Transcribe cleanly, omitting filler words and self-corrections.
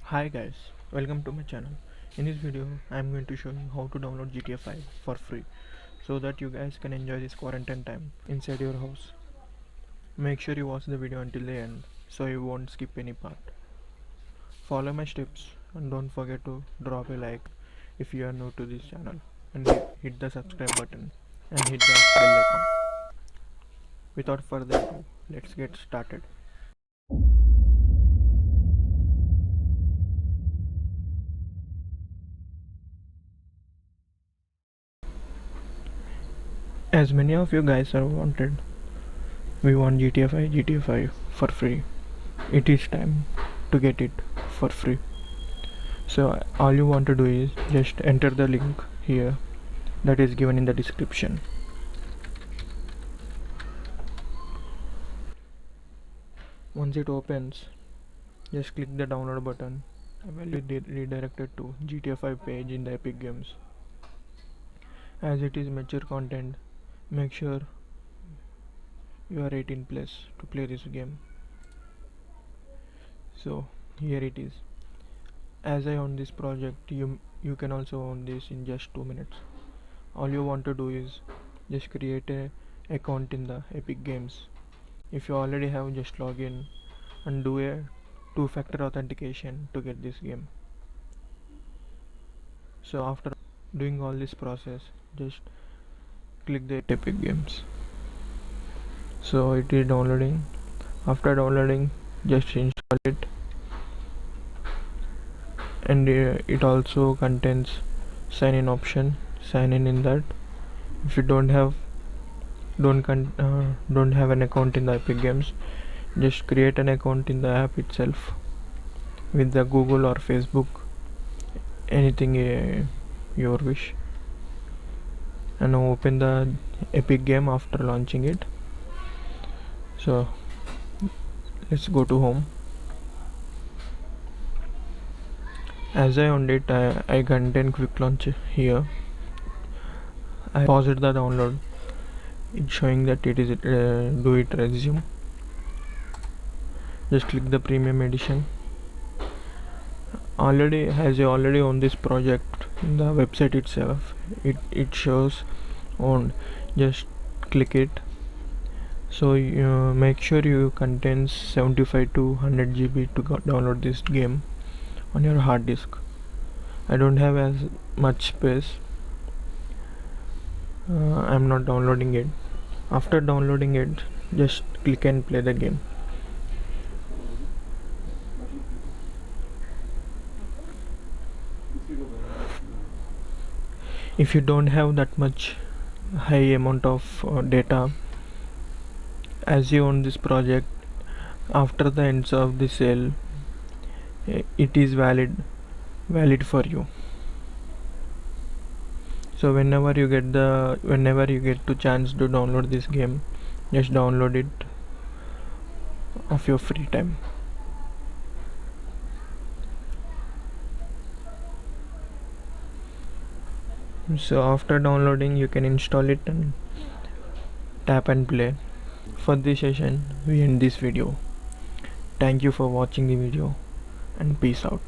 Hi guys, welcome to my channel. In this video, I am going to show you how to download GTA 5 for free so that you guys can enjoy this quarantine time inside your house. Make sure you watch the video until the end so you won't skip any part. Follow my steps and don't forget to drop a like if you are new to this channel and hit the subscribe button and hit the bell icon. Without further ado, let's get started. As many of you guys are wanted, we want GTA 5 for free. It is time to get it for free. So all you want to do is just enter the link here that is given in the description. Once it opens, just click the download button and will be redirected to GTA 5 page in the Epic Games. As it is mature content, make sure you are 18 plus to play this game. So here it is. As I own this project, you can also own this in just 2 minutes. All you want to do is just create a account in the Epic Games. If you already have, just log in and do a two-factor authentication to get this game. So after doing all this process, just click the Epic Games. So it is downloading. After downloading, just install it, and it also contains sign in option. Sign in that. If you don't have an account in the Epic Games, just create an account in the app itself with the Google or Facebook, anything your wish, and open the Epic game after launching it. So let's go to home. As I owned it, I contain quick launch here. I paused the download. It's showing that it is do it resume. Just click the premium edition. As you already own this project in the website itself, it shows owned. Just click it. So make sure you contains 75 to 100 GB to download this game on your hard disk. I don't have as much space. I'm not downloading it. After downloading it, just click and play the game. If you don't have that much high amount of data, as you own this project, after the ends of the sale, it is valid for you. So whenever you get to chance to download this game, just download it of your free time. So after downloading, you can install it and tap and play. For this session, we end this video. Thank you for watching the video and peace out.